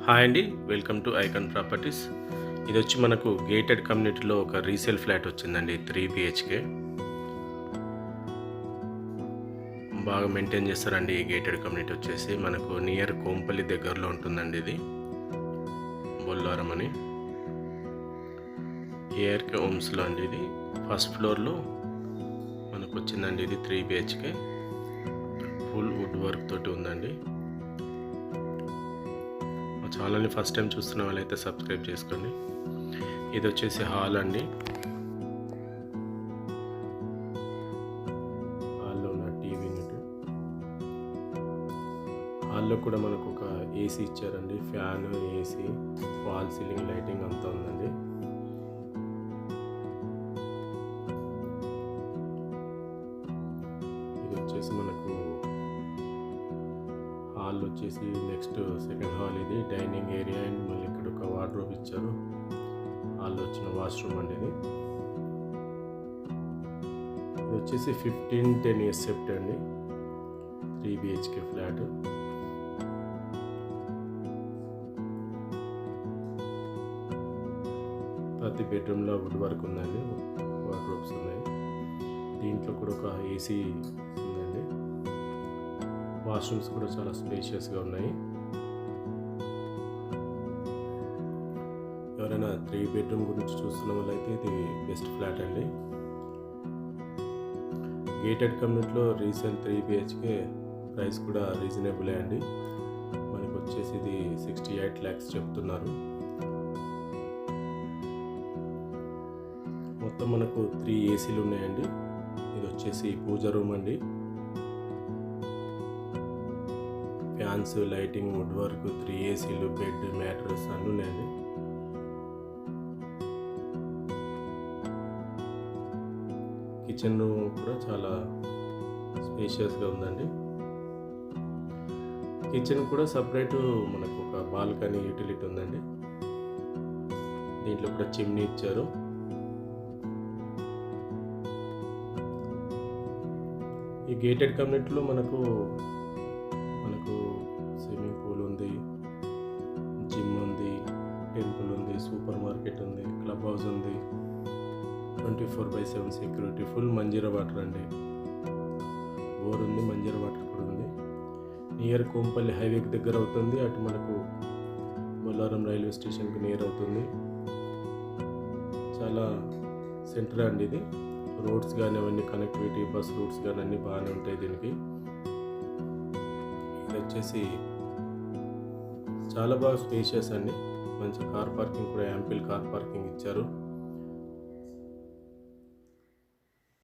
Hi అండి, welcome to icon properties. ఇది వచ్చి మనకు గేటెడ్ కమ్యూనిటీలో ఒక రీసేల్ ఫ్లాట్ వచ్చిందండి. 3 బిహెచ్కే బాగా మెయింటైన్ చేస్తారండి. ఈ గేటెడ్ కమ్యూనిటీ వచ్చేసి మనకు నియర్ కోంపల్లి దగ్గరలో ఉంటుందండి. ఇది బొల్లారం అని ఏఆర్కే హోమ్స్లో అండి. ఇది ఫస్ట్ ఫ్లోర్లో మనకు వచ్చిందండి. ఇది 3 బిహెచ్కే ఫుల్ వుడ్ వర్క్ తోటి ఉందండి. మా ఛానల్ని ఫస్ట్ టైం చూస్తున్న వాళ్ళైతే సబ్స్క్రైబ్ చేసుకోండి. ఇది వచ్చేసి హాల్ అండి. హాల్లో ఉన్న టీవీ యూనిట్, హాల్లో కూడా మనకు ఒక ఏసీ ఇచ్చారండి. Fan, AC, wall ceiling lighting అంతా ఉందండి. ఇది వచ్చేసి మనకు హాల్ వచ్చేసి నెక్స్ట్ సెకండ్ హాల్. ఇది డైనింగ్ ఏరియా అండ్ మళ్ళీ ఇక్కడ ఒక వార్డ్రోబ్ ఇచ్చారు. హాల్లో వచ్చిన వాష్రూమ్ అండి. ఇది వచ్చేసి 15-10 ఇయర్స్ సెప్ట్ అండి. 3 బిహెచ్కే ఫ్లాట్. ప్రతి బెడ్రూమ్లో వుడ్ వర్క్ ఉందండి. వార్డ్రోబ్స్ ఉన్నాయి. దీంట్లో కూడా ఒక ఏసీ ఉందండి. వాష్రూమ్స్ కూడా చాలా స్పేషియస్గా ఉన్నాయి. ఎవరైనా 3 బెడ్రూమ్ గురించి చూస్తున్న వాళ్ళైతే ఇది బెస్ట్ ఫ్లాట్ అండి. గేటెడ్ కమ్యూనిటీలో రీసేల్ 3 బిహెచ్కే ప్రైస్ కూడా రీజనబులే అండి. మనకు వచ్చేసి ఇది 68 lakhs చెప్తున్నారు. మొత్తం మనకు 3 ఏసీలు ఉన్నాయండి. ఇది వచ్చేసి పూజ రూమ్ అండి. ఫ్యాన్స్, లైటింగ్, వుడ్ వర్క్, 3 ఏసీలు, బెడ్, మ్యాట్రెస్ అన్నీ ఉన్నాయండి. కిచెన్ రూమ్ కూడా చాలా స్పేషియస్గా ఉందండి. కిచెన్ కూడా సపరేట్ మనకు ఒక బాల్కనీ యూటిలిటీ ఉందండి. దీంట్లో కూడా చిమ్నీ ఇచ్చారు. ఈ గేటెడ్ కమ్యూనిటీలో మనకు స్విమ్మింగ్ పూల్ ఉంది, జిమ్ ఉంది, టెంపుల్ ఉంది, సూపర్ మార్కెట్ ఉంది, క్లబ్ హౌస్ ఉంది, 24/7 సెక్యూరిటీ, ఫుల్ మంజీరా వాటర్ అండి. బోర్ ఉంది, మంజీరా వాటర్ కూడా ఉంది. నియర్ కోంపల్లి హైవేకి దగ్గర అవుతుంది. అటు మనకు బొల్లారం రైల్వే స్టేషన్కి నియర్ అవుతుంది. చాలా సెంటర్ అండి ఇది. రోడ్స్ కానీ అవన్నీ కనెక్టివిటీ, బస్ రూట్స్ కానీ అన్నీ బాగానే ఉంటాయి దీనికి. ఇది వచ్చేసి చాలా బాగా స్పేషియస్ అండి. మంచి కార్ పార్కింగ్ కూడా, యాంపిల్ కార్ పార్కింగ్ ఇచ్చారు.